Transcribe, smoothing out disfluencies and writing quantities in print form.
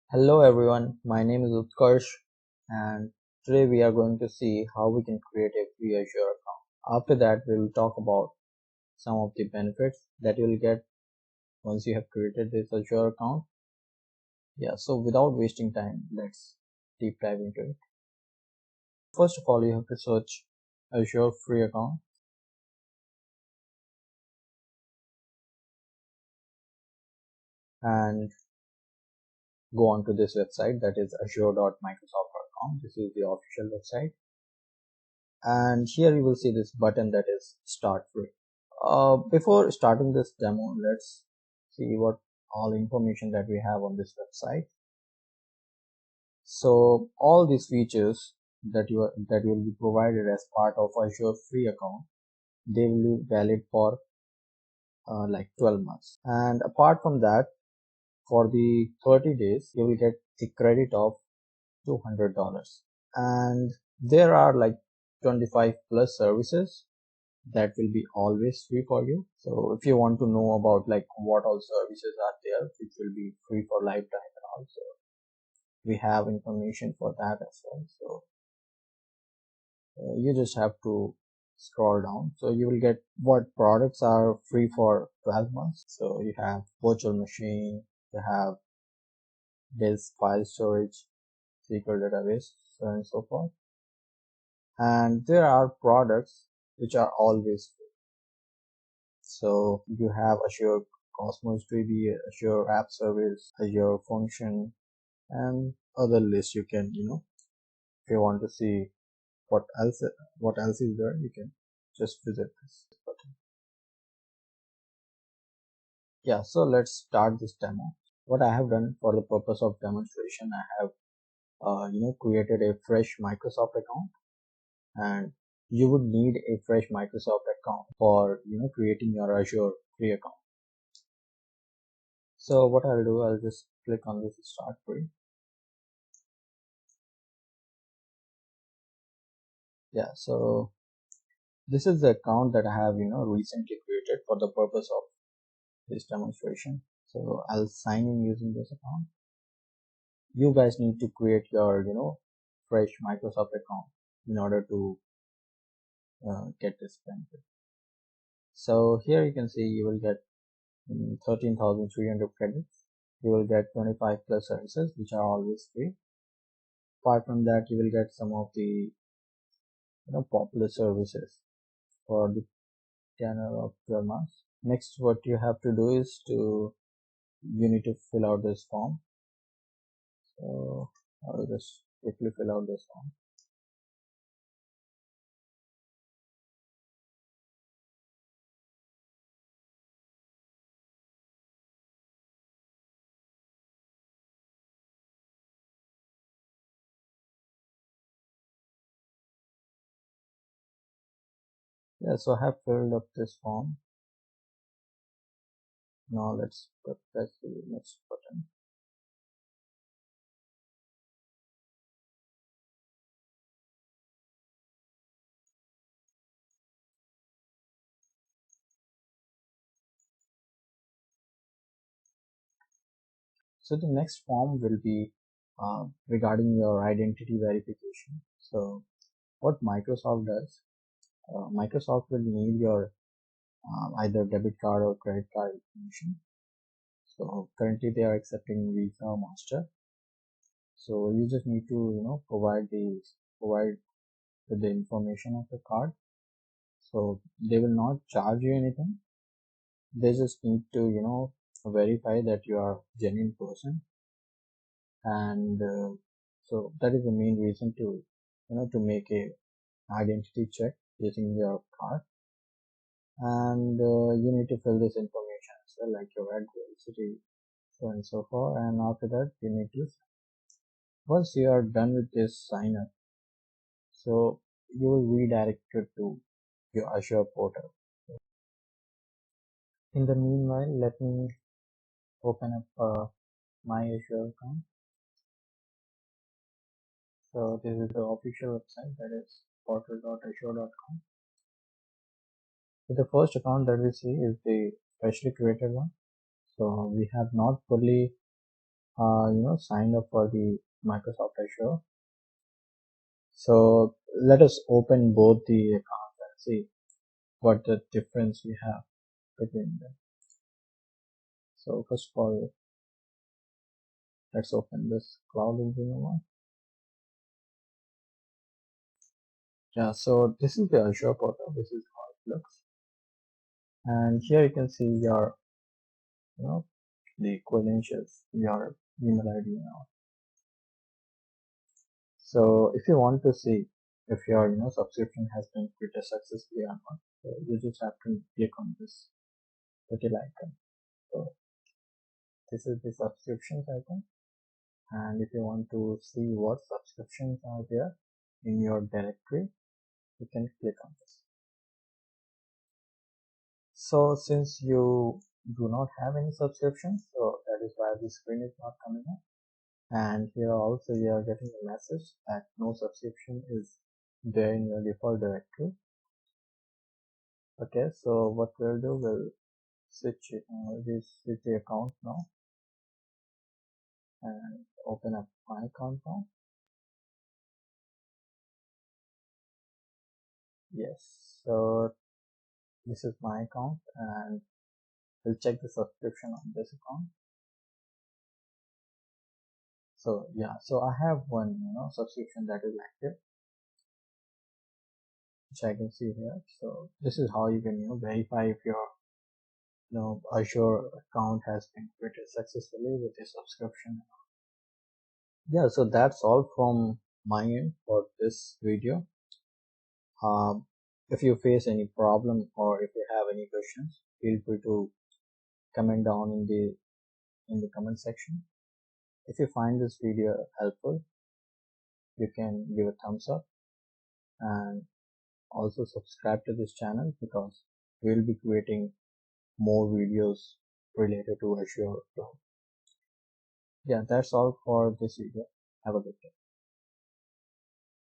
Hello everyone, my name is Utkarsh and today we are going to see how we can create a free Azure account. After that we will talk about some of the benefits that you will get once you have created this Azure account. So without wasting time, let's deep dive into it. First of all, you have to search Azure free account and go on to this website, that is azure.microsoft.com. This is the official website, and here you will see this button that is start free. Before starting this demo, let's see what all information that we have on this website. So all these features that will be provided as part of Azure free account, they will be valid for like 12 months. And apart from that, for the 30 days, you will get the credit of $200. And there are like 25 plus services that will be always free for you. So if you want to know about like what all services are there, it will be free for lifetime and also we have information for that as well. So you just have to scroll down. So you will get what products are free for 12 months. So you have virtual machine, you have disk, file storage, SQL database, so on and so forth. And there are products which are always free. So you have Azure Cosmos DB, Azure App Service, Azure Function, and other list. You can, if you want to see what else is there, you can just visit this button. Yeah, so let's start this demo. What I have done for the purpose of demonstration, I have created a fresh Microsoft account, and you would need a fresh Microsoft account for creating your Azure free account. So what I'll do, I'll just click on this start free. Yeah, so this is the account that I have recently created for the purpose of this demonstration. So I'll sign in using this account. You guys need to create your fresh Microsoft account in order to get this benefit. So here you can see you will get 13,300 credits. You will get 25 plus services which are always free. Apart from that, you will get some of the popular services for the tenure of 12 months. Next, what you have to do is you need to fill out this form. So I'll just quickly fill out this form. Yeah, so I have filled up this form. Now let's press the next button. So the next form will be regarding your identity verification. So what Microsoft does, Microsoft will need your either debit card or credit card information. So currently they are accepting Visa or Master. So you just need to provide with the information of the card. So they will not charge you anything. They just need to verify that you are a genuine person, and so that is the main reason to make a identity check using your card. And you need to fill this information as well, like your address, city, so on and so forth. And after that, you need to, once you are done with this sign up, so you will be redirected to your Azure portal. In the meanwhile, let me open up my Azure account. So this is the official website, that is portal.azure.com. So the first account that we see is the freshly created one. So we have not fully signed up for the Microsoft Azure. So let us open both the accounts and see what the difference we have between them. So first of all, let's open this cloud engineer one. Yeah, so this is the Azure portal. This is how it looks. And here you can see your, the credentials, your email ID now. So if you want to see if your, subscription has been created successfully or not, so you just have to click on this little icon. So this is the subscriptions icon. And if you want to see what subscriptions are there in your directory, you can click on this. So since you do not have any subscriptions, so that is why the screen is not coming up. And here also you are getting a message that no subscription is there in your default directory. Okay, so what we'll do, we'll switch the account now and open up my account now. Yes, so this is my account and we'll check the subscription on this account. So yeah, so I have one subscription that is active, which I can see here. So this is how you can verify if your Azure account has been created successfully with a subscription. Yeah, so that's all from my end for this video. If you face any problem or if you have any questions, feel free to comment down in the comment section. If you find this video helpful, you can give a thumbs up and also subscribe to this channel because we'll be creating more videos related to Azure Cloud. Yeah, that's all for this video. Have a good day.